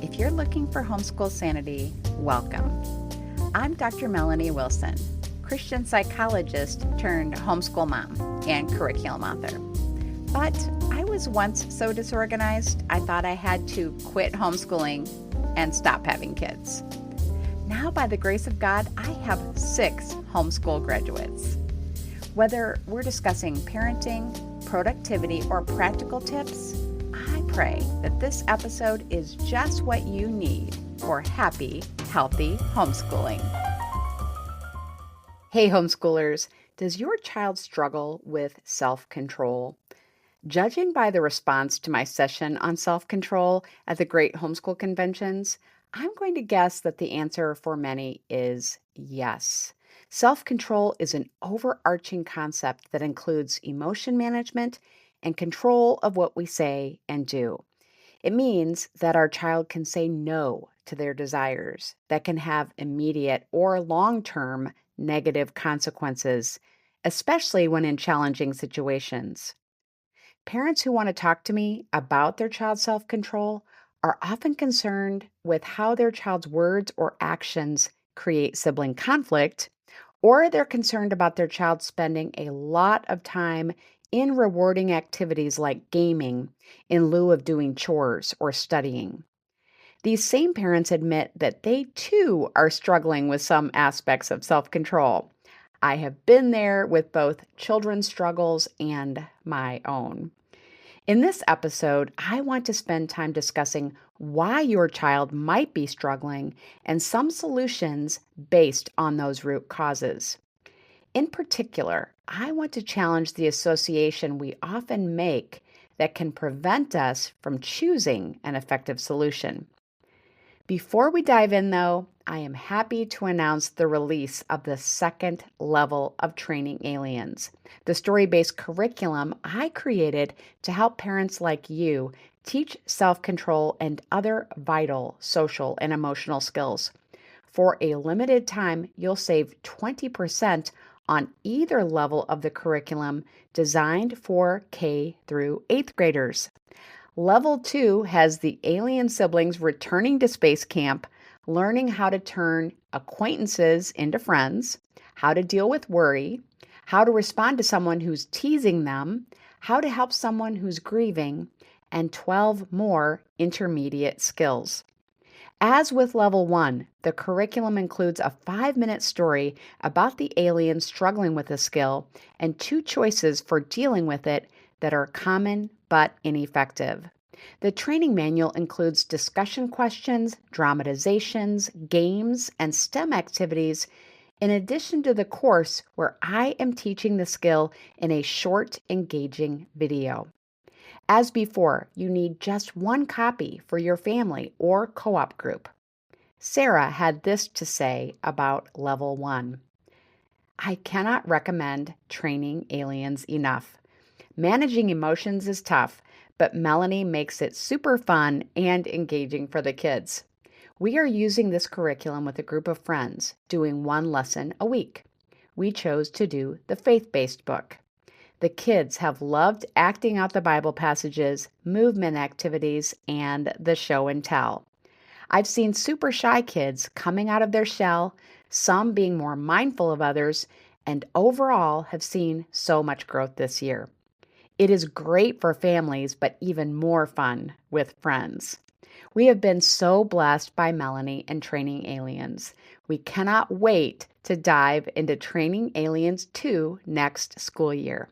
If you're looking for homeschool sanity, welcome. I'm Dr. Melanie Wilson, Christian psychologist turned homeschool mom and curriculum author. But I was once so disorganized, I thought I had to quit homeschooling and stop having kids. Now, by the grace of God, I have 6 homeschool graduates. Whether we're discussing parenting, productivity, or practical tips, I pray that this episode is just what you need for happy, healthy homeschooling. Hey homeschoolers, does your child struggle with self-control? Judging by the response to my session on self-control at the Great Homeschool Conventions, I'm going to guess that the answer for many is yes. Self-control is an overarching concept that includes emotion management and control of what we say and do. It means that our child can say no to their desires that can have immediate or long-term negative consequences, especially when in challenging situations. Parents who want to talk to me about their child's self-control are often concerned with how their child's words or actions create sibling conflict, or they're concerned about their child spending a lot of time in rewarding activities like gaming in lieu of doing chores or studying. These same parents admit that they too are struggling with some aspects of self-control. I have been there with both children's struggles and my own. In this episode, I want to spend time discussing why your child might be struggling and some solutions based on those root causes. In particular, I want to challenge the association we often make that can prevent us from choosing an effective solution. Before we dive in, though, I am happy to announce the release of the second level of Training Aliens, the story-based curriculum I created to help parents like you teach self-control and other vital social and emotional skills. For a limited time, you'll save 20% on either level of the curriculum designed for K through 8th graders. Level 2 has the alien siblings returning to space camp, learning how to turn acquaintances into friends, how to deal with worry, how to respond to someone who's teasing them, how to help someone who's grieving, and 12 more intermediate skills. As with Level 1, the curriculum includes a 5-minute story about the alien struggling with a skill and 2 choices for dealing with it that are common but ineffective. The training manual includes discussion questions, dramatizations, games, and STEM activities, in addition to the course where I am teaching the skill in a short, engaging video. As before, you need just 1 copy for your family or co-op group. Sarah had this to say about Level 1. I cannot recommend Training Aliens enough. Managing emotions is tough, but Melanie makes it super fun and engaging for the kids. We are using this curriculum with a group of friends, doing 1 lesson a week. We chose to do the faith-based book. The kids have loved acting out the Bible passages, movement activities, and the show and tell. I've seen super shy kids coming out of their shell, some being more mindful of others, and overall have seen so much growth this year. It is great for families, but even more fun with friends. We have been so blessed by Melanie and Training Aliens. We cannot wait to dive into Training Aliens 2 next school year.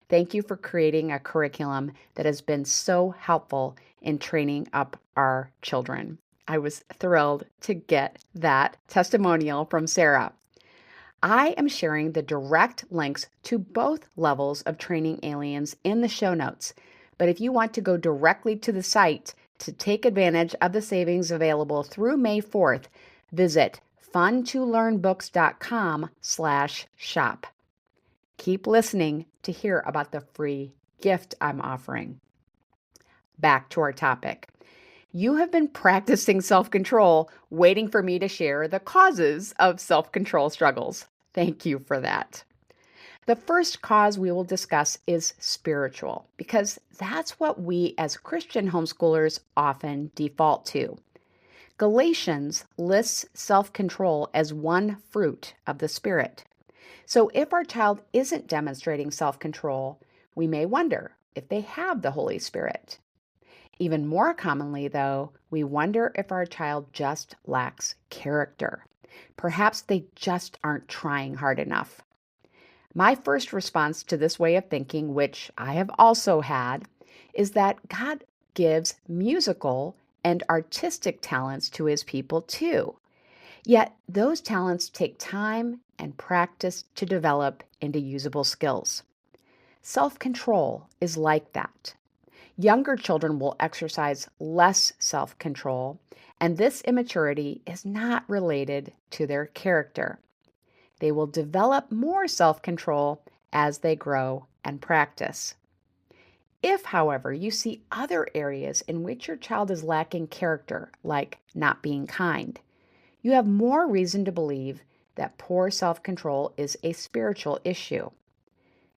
Thank you for creating a curriculum that has been so helpful in training up our children. I was thrilled to get that testimonial from Sarah. I am sharing the direct links to both levels of Training Aliens in the show notes, but if you want to go directly to the site to take advantage of the savings available through May 4th, visit funtolearnbooks.com/shop. Keep listening to hear about the free gift I'm offering. Back to our topic. You have been practicing self-control, waiting for me to share the causes of self-control struggles. Thank you for that. The first cause we will discuss is spiritual, because that's what we as Christian homeschoolers often default to. Galatians lists self control as one fruit of the Spirit. So if our child isn't demonstrating self control, we may wonder if they have the Holy Spirit. Even more commonly, though, we wonder if our child just lacks character. Perhaps they just aren't trying hard enough. My first response to this way of thinking, which I have also had, is that God gives musical and artistic talents to his people too. Yet those talents take time and practice to develop into usable skills. Self control is like that. Younger children will exercise less self control, and this immaturity is not related to their character. They will develop more self control as they grow and practice. If, however, you see other areas in which your child is lacking character, like not being kind, you have more reason to believe that poor self control is a spiritual issue.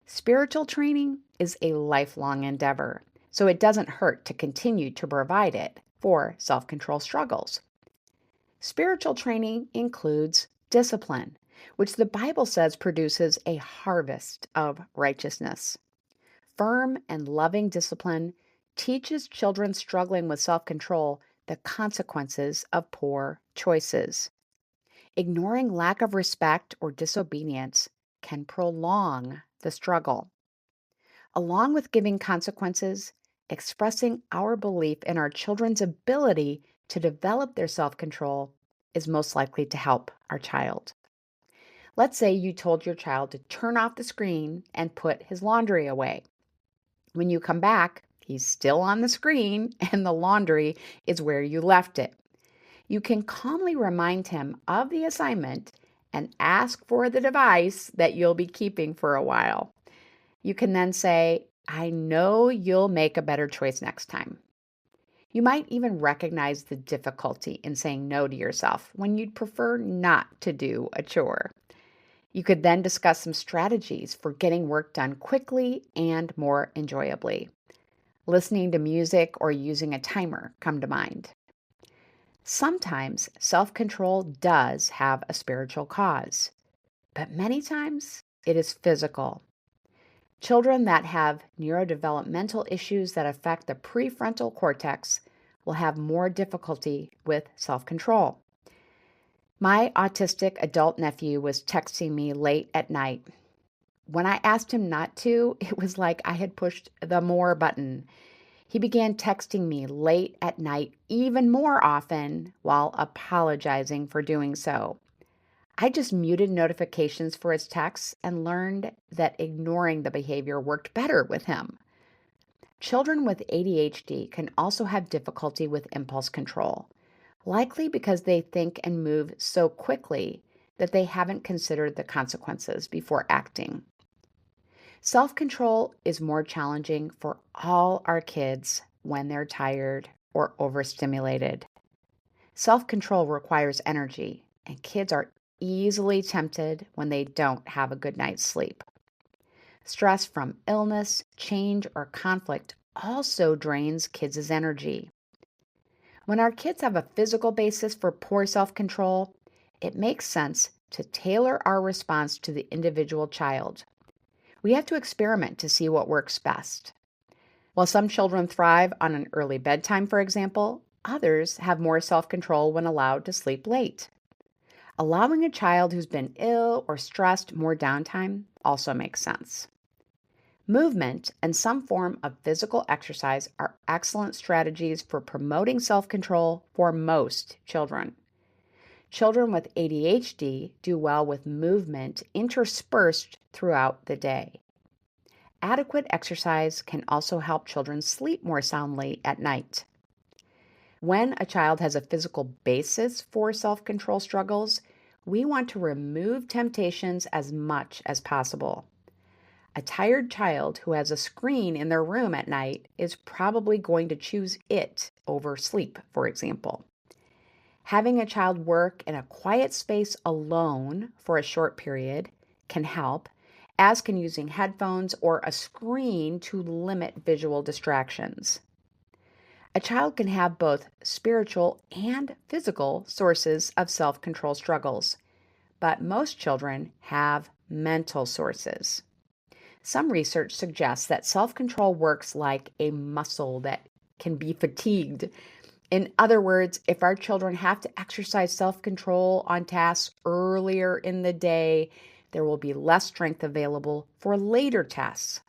Spiritual training is a lifelong endeavor, so it doesn't hurt to continue to provide it for self control struggles. Spiritual training includes discipline, which the Bible says produces a harvest of righteousness. Firm and loving discipline teaches children struggling with self control the consequences of poor choices. Ignoring lack of respect or disobedience can prolong the struggle. Along with giving consequences, expressing our belief in our children's ability to develop their self control is most likely to help our child. Let's say you told your child to turn off the screen and put his laundry away. When you come back, he's still on the screen and the laundry is where you left it. You can calmly remind him of the assignment and ask for the device that you'll be keeping for a while. You can then say, I know you'll make a better choice next time. You might even recognize the difficulty in saying no to yourself when you'd prefer not to do a chore. You could then discuss some strategies for getting work done quickly and more enjoyably. Listening to music or using a timer come to mind. Sometimes self-control does have a spiritual cause, but many times it is physical. Children that have neurodevelopmental issues that affect the prefrontal cortex will have more difficulty with self-control. My autistic adult nephew was texting me late at night. When I asked him not to, it was like I had pushed the more button. He began texting me late at night even more often while apologizing for doing so. I just muted notifications for his texts and learned that ignoring the behavior worked better with him. Children with ADHD can also have difficulty with impulse control, likely because they think and move so quickly that they haven't considered the consequences before acting. Self-control is more challenging for all our kids when they're tired or overstimulated. Self-control requires energy, and kids are easily tempted when they don't have a good night's sleep. Stress from illness, change, or conflict also drains kids' energy. When our kids have a physical basis for poor self-control, it makes sense to tailor our response to the individual child. We have to experiment to see what works best. While some children thrive on an early bedtime, for example, others have more self-control when allowed to sleep late. Allowing a child who's been ill or stressed more downtime also makes sense. Movement and some form of physical exercise are excellent strategies for promoting self-control for most children. Children with ADHD do well with movement interspersed throughout the day. Adequate exercise can also help children sleep more soundly at night. When a child has a physical basis for self-control struggles, we want to remove temptations as much as possible. A tired child who has a screen in their room at night is probably going to choose it over sleep, for example. Having a child work in a quiet space alone for a short period can help, as can using headphones or a screen to limit visual distractions. A child can have both spiritual and physical sources of self control struggles, but most children have mental sources. Some research suggests that self control works like a muscle that can be fatigued. In other words, if our children have to exercise self control on tasks earlier in the day, there will be less strength available for later tasks.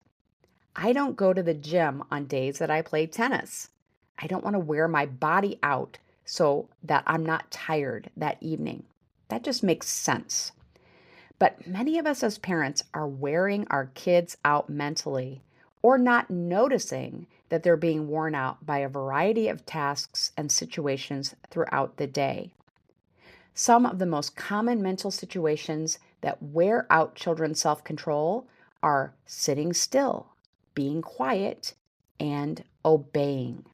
I don't go to the gym on days that I play tennis. I don't want to wear my body out so that I'm not tired that evening. That just makes sense. But many of us as parents are wearing our kids out mentally or not noticing that they're being worn out by a variety of tasks and situations throughout the day. Some of the most common mental situations that wear out children's self control are sitting still, being quiet, and obeying.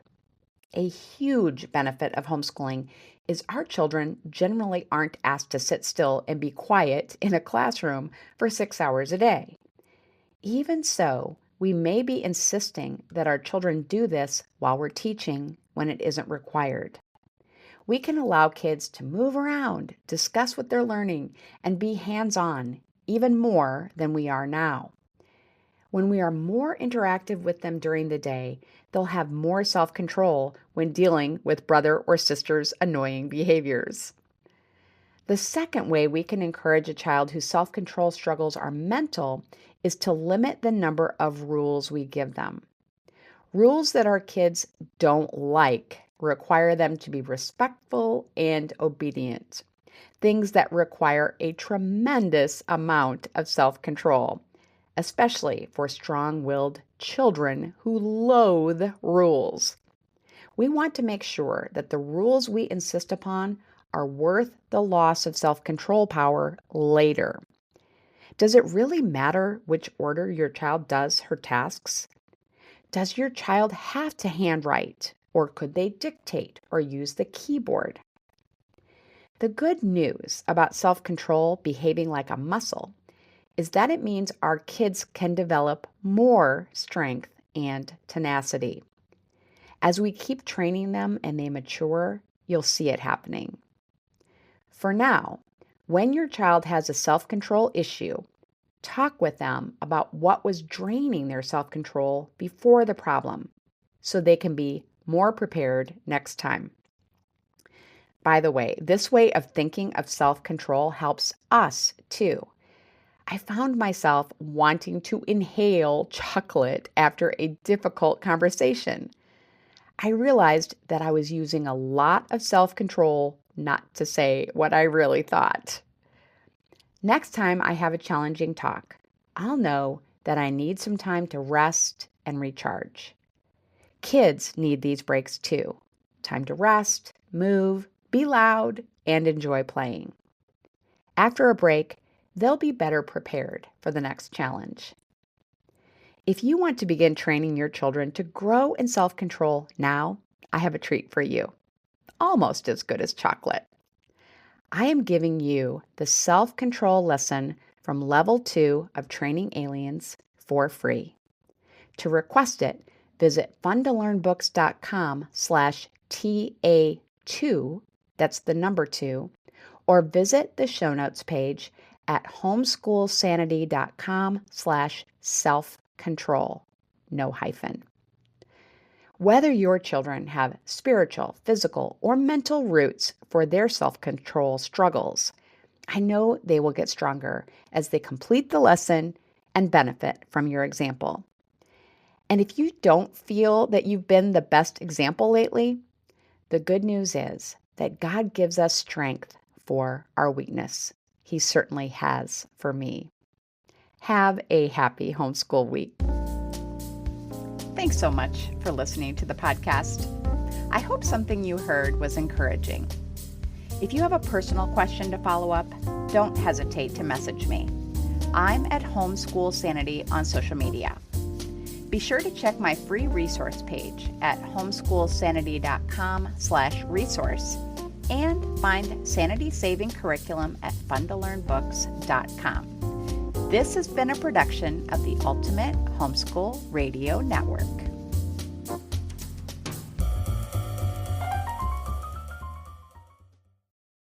A huge benefit of homeschooling is our children generally aren't asked to sit still and be quiet in a classroom for 6 hours a day. Even so, we may be insisting that our children do this while we're teaching when it isn't required. We can allow kids to move around, discuss what they're learning, and be hands-on even more than we are now. When we are more interactive with them during the day, they'll have more self-control when dealing with brother or sister's annoying behaviors. The second way we can encourage a child whose self-control struggles are mental is to limit the number of rules we give them. Rules that our kids don't like require them to be respectful and obedient. Things that require a tremendous amount of self-control, especially for strong-willed children who loathe rules. We want to make sure that the rules we insist upon are worth the loss of self-control power later. Does it really matter which order your child does her tasks? Does your child have to handwrite, or could they dictate or use the keyboard? The good news about self-control behaving like a muscle is that it means our kids can develop more strength and tenacity. As we keep training them and they mature, you'll see it happening. For now, when your child has a self-control issue, talk with them about what was draining their self-control before the problem so they can be more prepared next time. By the way, this way of thinking of self-control helps us too. I found myself wanting to inhale chocolate after a difficult conversation. I realized that I was using a lot of self-control not to say what I really thought. Next time I have a challenging talk, I'll know that I need some time to rest and recharge. Kids need these breaks too. Time to rest, move, be loud, and enjoy playing. After a break, they'll be better prepared for the next challenge. If you want to begin training your children to grow in self-control now, I have a treat for you. Almost as good as chocolate. I am giving you the self-control lesson from Level 2 of Training Aliens for free. To request it, visit funtolearnbooks.com/TA2, that's the number 2, or visit the show notes page at homeschoolsanity.com/self-control, no hyphen. Whether your children have spiritual, physical, or mental roots for their self-control struggles, I know they will get stronger as they complete the lesson and benefit from your example. And if you don't feel that you've been the best example lately, the good news is that God gives us strength for our weakness. He certainly has for me. Have a happy homeschool week. Thanks so much for listening to the podcast. I hope something you heard was encouraging. If you have a personal question to follow up, don't hesitate to message me. I'm at Homeschool Sanity on social media. Be sure to check my free resource page at homeschoolsanity.com/resource and find Sanity Saving Curriculum at funtolearnbooks.com. This has been a production of the Ultimate Homeschool Radio Network.